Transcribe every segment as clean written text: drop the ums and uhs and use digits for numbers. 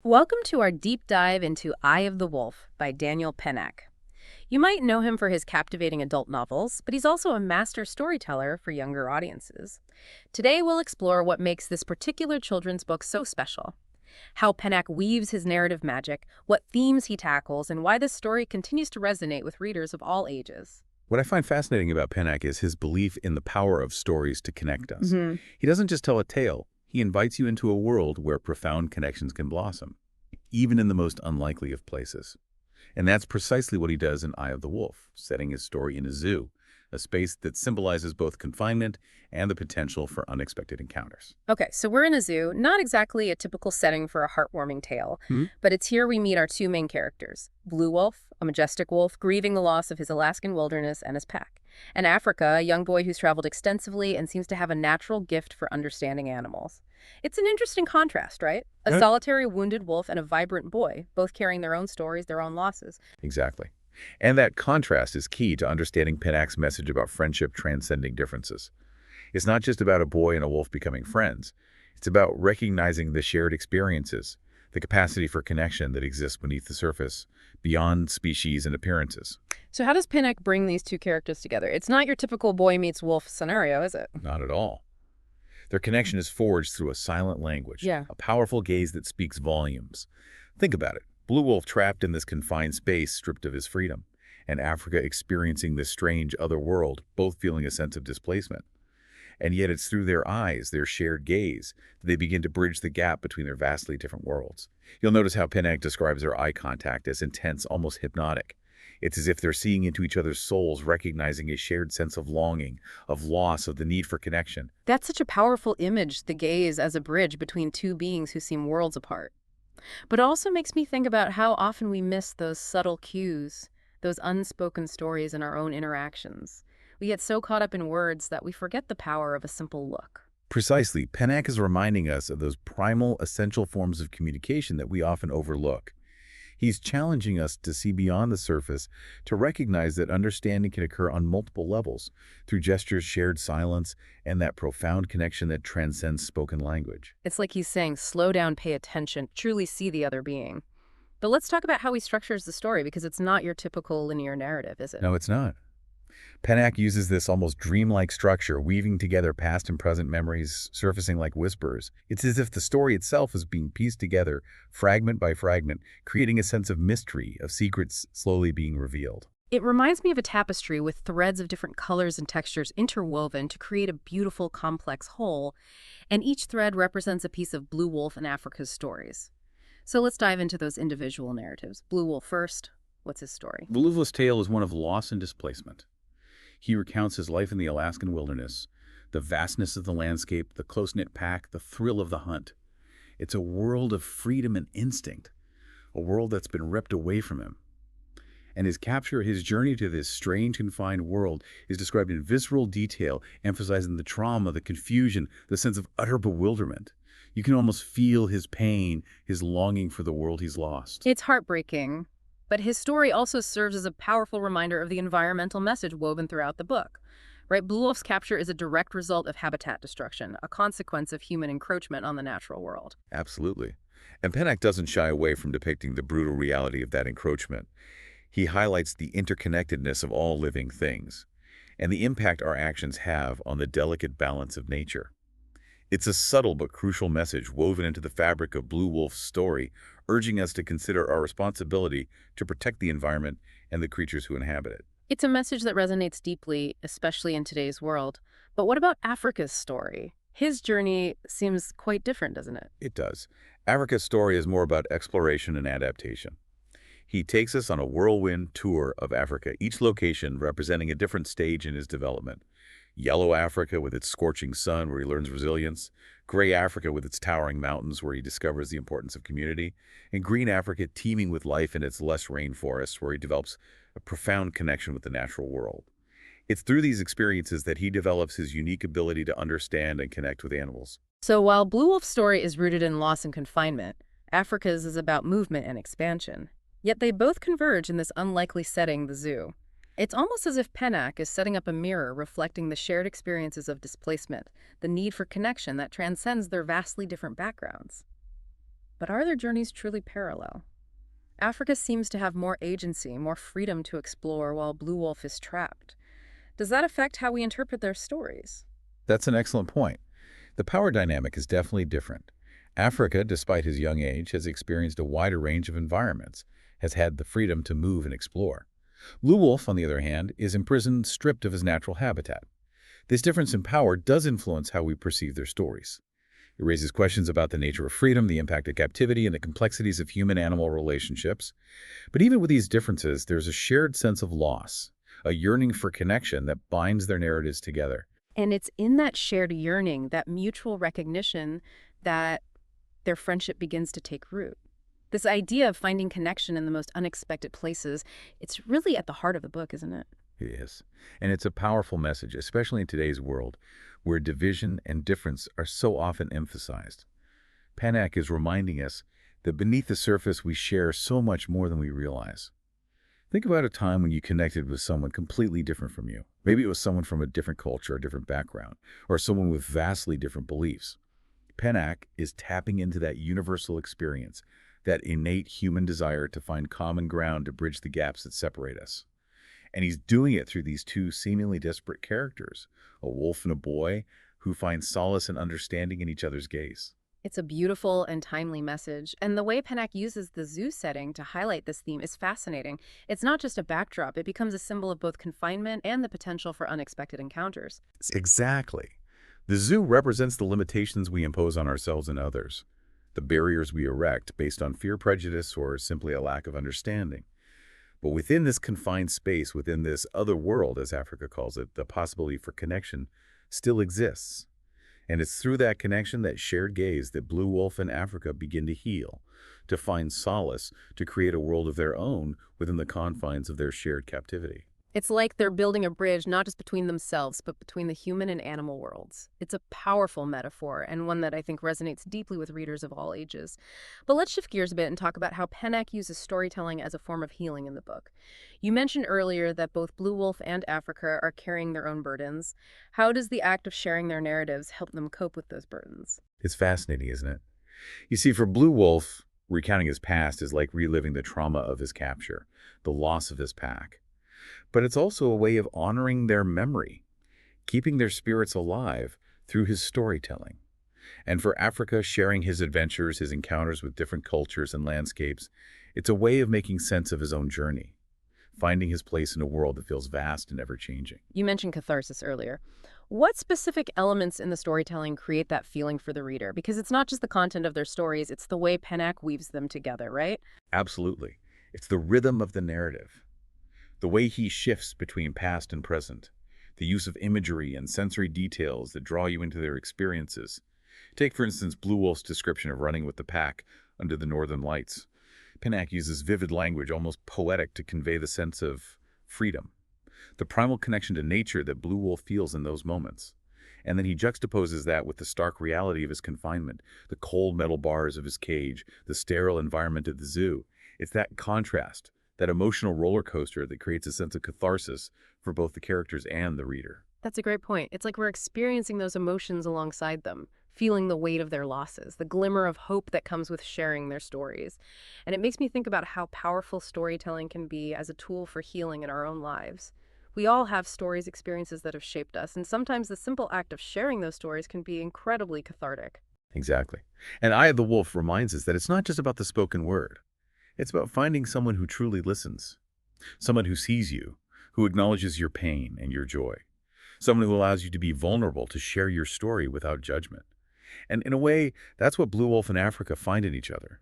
Welcome to our deep dive into Eye of the Wolf by Daniel Pennac. You might know him for his captivating adult novels, but he's also a master storyteller for younger audiences. Today we'll explore what makes this particular children's book so special, how Pennac weaves his narrative magic, what themes he tackles, and why this story continues to resonate with readers of all ages. What I find fascinating about Pennac is his belief in the power of stories to connect us. hmm He doesn't just tell a tale, he invites you into a world where profound connections can blossom, even in the most unlikely of places. And that's precisely what he does in Eye of the Wolf, setting his story in a zoo, a space that symbolizes both confinement and the potential for unexpected encounters. Okay, so we're in a zoo, not exactly a typical setting for a heartwarming tale, Hmm? but it's here we meet our two main characters. Blue Wolf, a majestic wolf grieving the loss of his Alaskan wilderness and his pack. And Africa, a young boy who's traveled extensively and seems to have a natural gift for understanding animals. It's an interesting contrast, right? A Yeah. solitary wounded wolf and a vibrant boy, both carrying their own stories, their own losses. Exactly. And that contrast is key to understanding Pennac's message about friendship transcending differences. It's not just about a boy and a wolf becoming friends. It's about recognizing the shared experiences, the capacity for connection that exists beneath the surface, beyond species and appearances. So how does Pinnock bring these two characters together? It's not your typical boy meets wolf scenario, is it? Not at all. Their connection is forged through a silent language, Yeah. a powerful gaze that speaks volumes. Think about it. Blue Wolf trapped in this confined space, stripped of his freedom, and Africa experiencing this strange other world, both feeling a sense of displacement. And yet it's through their eyes, their shared gaze, that they begin to bridge the gap between their vastly different worlds. You'll notice how Pennac describes their eye contact as intense, almost hypnotic. It's as if they're seeing into each other's souls, recognizing a shared sense of longing, of loss, of the need for connection. That's such a powerful image, the gaze as a bridge between two beings who seem worlds apart. But it also makes me think about how often we miss those subtle cues, those unspoken stories in our own interactions. We get so caught up in words that we forget the power of a simple look. Precisely, Pennac is reminding us of those primal, essential forms of communication that we often overlook. He's challenging us to see beyond the surface, to recognize that understanding can occur on multiple levels, through gestures, shared silence, and that profound connection that transcends spoken language. It's like he's saying, slow down, pay attention, truly see the other being. But let's talk about how he structures the story, because it's not your typical linear narrative, is it? No, it's not. Pennac uses this almost dreamlike structure, weaving together past and present memories, surfacing like whispers. It's as if the story itself is being pieced together, fragment by fragment, creating a sense of mystery, of secrets slowly being revealed. It reminds me of a tapestry with threads of different colors and textures interwoven to create a beautiful, complex whole, and each thread represents a piece of Blue Wolf and Africa's stories. So let's dive into those individual narratives. Blue Wolf first. What's his story? The Wolf's tale is one of loss and displacement. He recounts his life in the Alaskan wilderness, the vastness of the landscape, the close-knit pack, the thrill of the hunt. It's a world of freedom and instinct, a world that's been ripped away from him. And his journey to this strange, confined world is described in visceral detail, emphasizing the trauma, the confusion, the sense of utter bewilderment. You can almost feel his pain, his longing for the world he's lost. It's heartbreaking, but his story also serves as a powerful reminder of the environmental message woven throughout the book. Right? Blue Wolf's capture is a direct result of habitat destruction, a consequence of human encroachment on the natural world. Absolutely. And Pennac doesn't shy away from depicting the brutal reality of that encroachment. He highlights the interconnectedness of all living things and the impact our actions have on the delicate balance of nature. It's a subtle but crucial message woven into the fabric of Blue Wolf's story, urging us to consider our responsibility to protect the environment and the creatures who inhabit it. It's a message that resonates deeply, especially in today's world. But what about Africa's story? His journey seems quite different, doesn't it? It does. Africa's story is more about exploration and adaptation. He takes us on a whirlwind tour of Africa, each location representing a different stage in his development. Yellow Africa with its scorching sun where he learns resilience, gray Africa with its towering mountains where he discovers the importance of community, and green Africa teeming with life in its lush rainforests where he develops a profound connection with the natural world. It's through these experiences that he develops his unique ability to understand and connect with animals. So while Blue Wolf's story is rooted in loss and confinement, Africa's is about movement and expansion. Yet they both converge in this unlikely setting, the zoo. It's almost as if Pennac is setting up a mirror reflecting the shared experiences of displacement, the need for connection that transcends their vastly different backgrounds. but are their journeys truly parallel? Africa seems to have more agency, more freedom to explore, while Blue Wolf is trapped. Does that affect how we interpret their stories? That's an excellent point. The power dynamic is definitely different. Africa, despite his young age, has experienced a wider range of environments, has had the freedom to move and explore. Blue Wolf, on the other hand, is imprisoned, stripped of his natural habitat. This difference in power does influence how we perceive their stories. It raises questions about the nature of freedom, the impact of captivity, and the complexities of human-animal relationships. But even with these differences, there's a shared sense of loss, a yearning for connection that binds their narratives together. And it's in that shared yearning, that mutual recognition, that their friendship begins to take root. This idea of finding connection in the most unexpected places, it's really at the heart of the book, isn't it? It is. And it's a powerful message, especially in today's world, where division and difference are so often emphasized. Pennac is reminding us that beneath the surface we share so much more than we realize. Think about a time when you connected with someone completely different from you. Maybe it was someone from a different culture, a different background, or someone with vastly different beliefs. Pennac is tapping into that universal experience, that innate human desire to find common ground to bridge the gaps that separate us. And he's doing it through these two seemingly disparate characters, a wolf and a boy, who find solace and understanding in each other's gaze. It's a beautiful and timely message, and the way Pennac uses the zoo setting to highlight this theme is fascinating. It's not just a backdrop, it becomes a symbol of both confinement and the potential for unexpected encounters. Exactly. The zoo represents the limitations we impose on ourselves and others, the barriers we erect based on fear, prejudice, or simply a lack of understanding. But within this confined space, within this other world, as Africa calls it, the possibility for connection still exists. And it's through that connection, that shared gaze, that Blue Wolf and Africa begin to heal, to find solace, to create a world of their own within the confines of their shared captivity. It's like they're building a bridge not just between themselves, but between the human and animal worlds. It's a powerful metaphor, and one that I think resonates deeply with readers of all ages. But let's shift gears a bit and talk about how Pennac uses storytelling as a form of healing in the book. You mentioned earlier that both Blue Wolf and Africa are carrying their own burdens. How does the act of sharing their narratives help them cope with those burdens? It's fascinating, isn't it? You see, for Blue Wolf, recounting his past is like reliving the trauma of his capture, the loss of his pack. But it's also a way of honoring their memory, keeping their spirits alive through his storytelling. And for Africa, sharing his adventures, his encounters with different cultures and landscapes, it's a way of making sense of his own journey, finding his place in a world that feels vast and ever-changing. You mentioned catharsis earlier. What specific elements in the storytelling create that feeling for the reader? Because it's not just the content of their stories, it's the way Pennac weaves them together, right? Absolutely. It's the rhythm of the narrative, the way he shifts between past and present, the use of imagery and sensory details that draw you into their experiences. Take, for instance, Blue Wolf's description of running with the pack under the northern lights. Pennac uses vivid language, almost poetic, to convey the sense of freedom, the primal connection to nature that Blue Wolf feels in those moments. And then he juxtaposes that with the stark reality of his confinement, the cold metal bars of his cage, the sterile environment of the zoo. It's that contrast, that emotional roller coaster, that creates a sense of catharsis for both the characters and the reader. That's a great point. It's like we're experiencing those emotions alongside them, feeling the weight of their losses, the glimmer of hope that comes with sharing their stories. And it makes me think about how powerful storytelling can be as a tool for healing in our own lives. We all have stories, experiences that have shaped us, and sometimes the simple act of sharing those stories can be incredibly cathartic. Exactly. And Eye of the Wolf reminds us that it's not just about the spoken word. It's about finding someone who truly listens, someone who sees you, who acknowledges your pain and your joy, someone who allows you to be vulnerable, to share your story without judgment. And in a way, that's what Blue Wolf and Africa find in each other.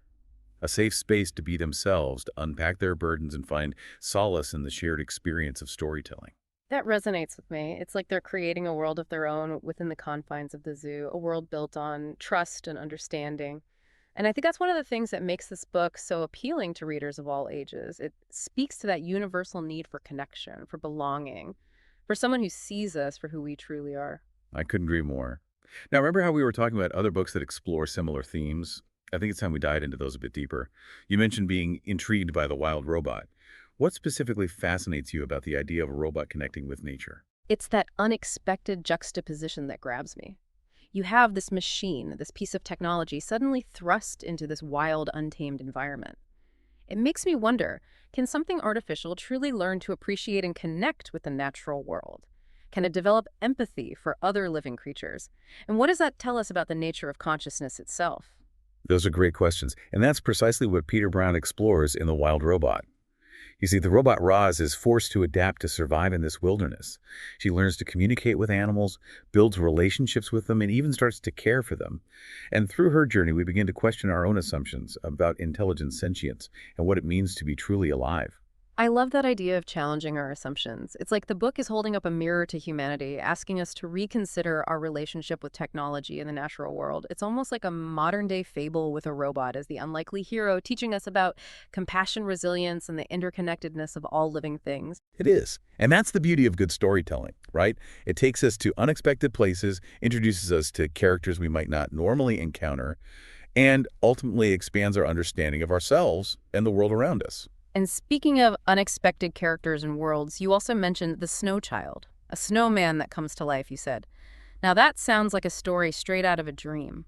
A safe space to be themselves, to unpack their burdens and find solace in the shared experience of storytelling. That resonates with me. It's like they're creating a world of their own within the confines of the zoo, a world built on trust and understanding. And I think that's one of the things that makes this book so appealing to readers of all ages. It speaks to that universal need for connection, for belonging, for someone who sees us for who we truly are. I couldn't agree more. Now, remember how we were talking about other books that explore similar themes? I think it's time we dive into those a bit deeper. You mentioned being intrigued by the wild robot. What specifically fascinates you about the idea of a robot connecting with nature? It's that unexpected juxtaposition that grabs me. You have this machine, this piece of technology, suddenly thrust into this wild, untamed environment. It makes me wonder, can something artificial truly learn to appreciate and connect with the natural world? Can it develop empathy for other living creatures? And what does that tell us about the nature of consciousness itself? Those are great questions. And that's precisely what Peter Brown explores in The Wild Robot. You see, the robot Roz is forced to adapt to survive in this wilderness. She learns to communicate with animals, builds relationships with them, and even starts to care for them. And through her journey, we begin to question our own assumptions about intelligent sentience and what it means to be truly alive. I love that idea of challenging our assumptions. It's like the book is holding up a mirror to humanity, asking us to reconsider our relationship with technology in the natural world. It's almost like a modern-day fable with a robot as the unlikely hero, teaching us about compassion, resilience, and the interconnectedness of all living things. It is. And that's the beauty of good storytelling, right? It takes us to unexpected places, introduces us to characters we might not normally encounter, and ultimately expands our understanding of ourselves and the world around us. And speaking of unexpected characters and worlds, you also mentioned the snow child, a snowman that comes to life, you said. Now that sounds like a story straight out of a dream.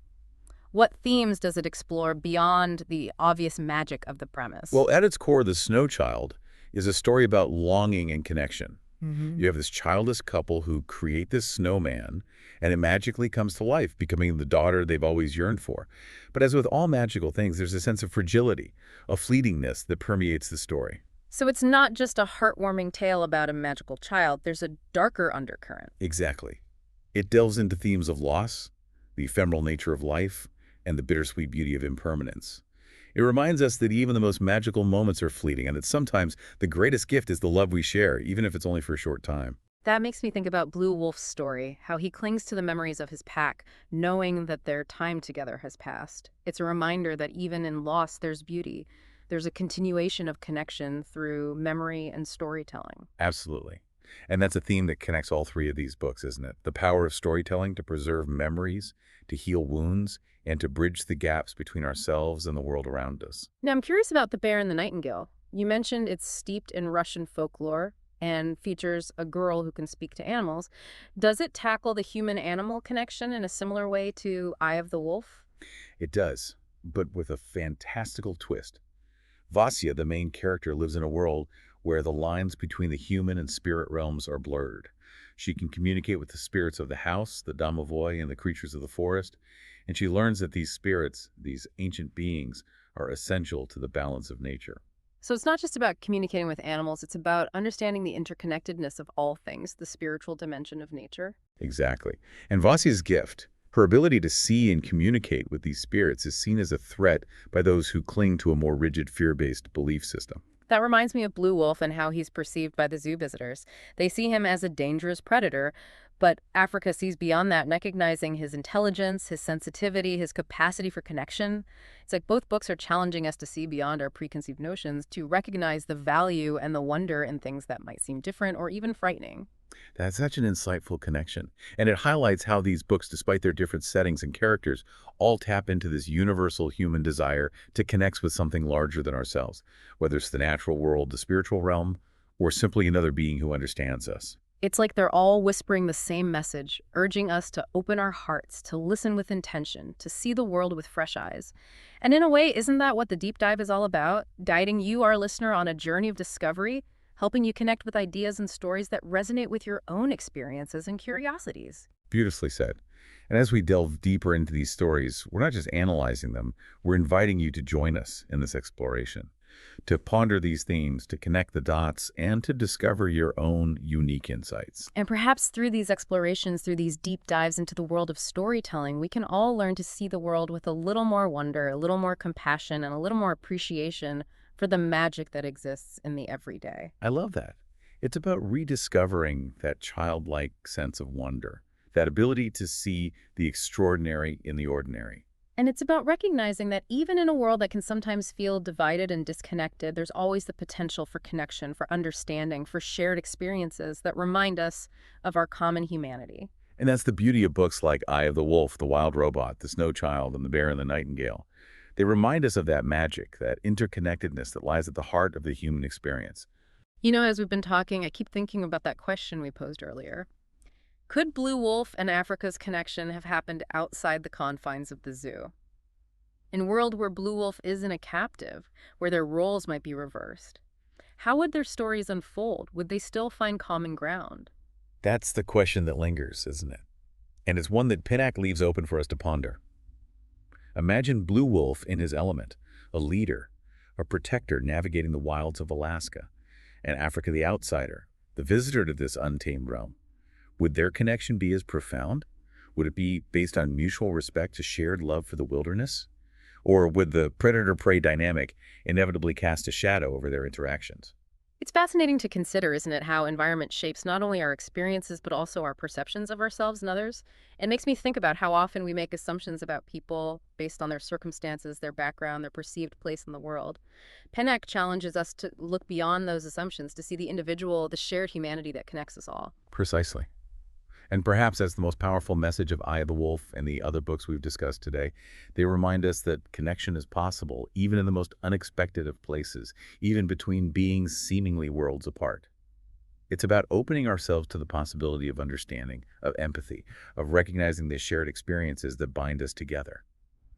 What themes does it explore beyond the obvious magic of the premise? Well, at its core, The Snow Child is a story about longing and connection. Hmm. You have this childless couple who create this snowman, and it magically comes to life, becoming the daughter they've always yearned for. But as with all magical things, there's a sense of fragility, a fleetingness that permeates the story. So it's not just a heartwarming tale about a magical child, there's a darker undercurrent. Exactly. It delves into themes of loss, the ephemeral nature of life, and the bittersweet beauty of impermanence. It reminds us that even the most magical moments are fleeting, and that sometimes the greatest gift is the love we share, even if it's only for a short time. That makes me think about Blue Wolf's story, how he clings to the memories of his pack, knowing that their time together has passed. It's a reminder that even in loss, there's beauty. There's a continuation of connection through memory and storytelling. Absolutely. And that's a theme that connects all three of these books, isn't it? The power of storytelling to preserve memories, to heal wounds, and to bridge the gaps between ourselves and the world around us. Now, I'm curious about The Bear and the Nightingale. You mentioned it's steeped in Russian folklore and features a girl who can speak to animals. Does it tackle the human-animal connection in a similar way to Eye of the Wolf? It does, but with a fantastical twist. Vasya, the main character, lives in a world where the lines between the human and spirit realms are blurred. She can communicate with the spirits of the house, the domovoi, and the creatures of the forest, and she learns that these spirits, these ancient beings, are essential to the balance of nature. So it's not just about communicating with animals, it's about understanding the interconnectedness of all things, the spiritual dimension of nature. Exactly. And Vasya's gift, her ability to see and communicate with these spirits, is seen as a threat by those who cling to a more rigid, fear-based belief system. That reminds me of Blue Wolf and how he's perceived by the zoo visitors. They see him as a dangerous predator, but Africa sees beyond that, recognizing his intelligence, his sensitivity, his capacity for connection. It's like both books are challenging us to see beyond our preconceived notions, to recognize the value and the wonder in things that might seem different or even frightening. That's such an insightful connection. And it highlights how these books, despite their different settings and characters, all tap into this universal human desire to connect with something larger than ourselves, whether it's the natural world, the spiritual realm, or simply another being who understands us. It's like they're all whispering the same message, urging us to open our hearts, to listen with intention, to see the world with fresh eyes. And in a way, isn't that what the deep dive is all about? Guiding you, our listener, on a journey of discovery, helping you connect with ideas and stories that resonate with your own experiences and curiosities. Beautifully said. And as we delve deeper into these stories, we're not just analyzing them, we're inviting you to join us in this exploration, to ponder these themes, to connect the dots, and to discover your own unique insights. And perhaps through these explorations, through these deep dives into the world of storytelling, we can all learn to see the world with a little more wonder, a little more compassion, and a little more appreciation for the magic that exists in the everyday. I love that. It's about rediscovering that childlike sense of wonder, that ability to see the extraordinary in the ordinary. And it's about recognizing that even in a world that can sometimes feel divided and disconnected, there's always the potential for connection, for understanding, for shared experiences that remind us of our common humanity. And that's the beauty of books like Eye of the Wolf, The Wild Robot, The Snow Child, and The Bear and the Nightingale. They remind us of that magic, that interconnectedness that lies at the heart of the human experience. You know, as we've been talking, I keep thinking about that question we posed earlier. Could Blue Wolf and Africa's connection have happened outside the confines of the zoo? In a world where Blue Wolf isn't a captive, where their roles might be reversed, how would their stories unfold? Would they still find common ground? That's the question that lingers, isn't it? And it's one that Pennac leaves open for us to ponder. Imagine Blue Wolf in his element, a leader, a protector navigating the wilds of Alaska, and Africa the outsider, the visitor to this untamed realm. Would their connection be as profound? Would it be based on mutual respect, a shared love for the wilderness? Or would the predator-prey dynamic inevitably cast a shadow over their interactions? It's fascinating to consider, isn't it, how environment shapes not only our experiences but also our perceptions of ourselves and others. It makes me think about how often we make assumptions about people based on their circumstances, their background, their perceived place in the world. Pennac challenges us to look beyond those assumptions, to see the individual, the shared humanity that connects us all. Precisely. And perhaps that's the most powerful message of Eye of the Wolf and the other books we've discussed today. They remind us that connection is possible, even in the most unexpected of places, even between beings seemingly worlds apart. It's about opening ourselves to the possibility of understanding, of empathy, of recognizing the shared experiences that bind us together.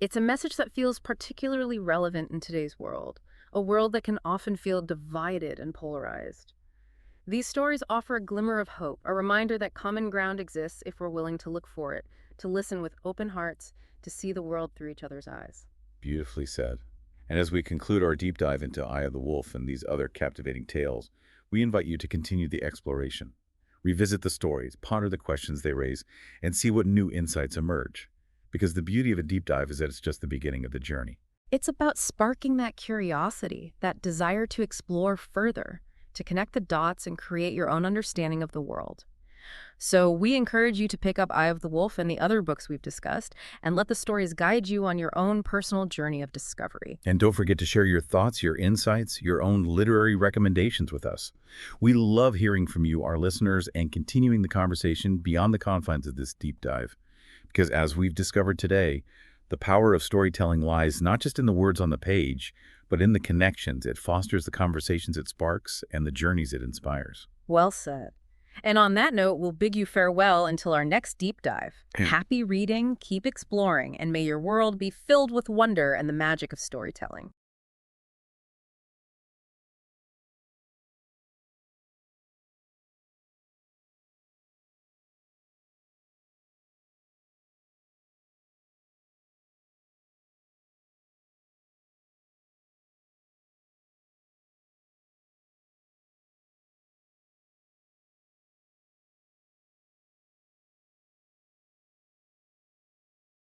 It's a message that feels particularly relevant in today's world, a world that can often feel divided and polarized. These stories offer a glimmer of hope, a reminder that common ground exists if we're willing to look for it, to listen with open hearts, to see the world through each other's eyes. Beautifully said. And as we conclude our deep dive into Eye of the Wolf and these other captivating tales, we invite you to continue the exploration. Revisit the stories, ponder the questions they raise, and see what new insights emerge. Because the beauty of a deep dive is that it's just the beginning of the journey. It's about sparking that curiosity, that desire to explore further, to connect the dots and create your own understanding of the world. So we encourage you to pick up Eye of the Wolf and the other books we've discussed and let the stories guide you on your own personal journey of discovery. And don't forget to share your thoughts, your insights, your own literary recommendations with us. We love hearing from you, our listeners, and continuing the conversation beyond the confines of this deep dive. Because as we've discovered today, the power of storytelling lies not just in the words on the page, but in the connections it fosters, the conversations it sparks, and the journeys it inspires. Well said. And on that note, we'll bid you farewell until our next deep dive. Happy reading, keep exploring, and may your world be filled with wonder and the magic of storytelling.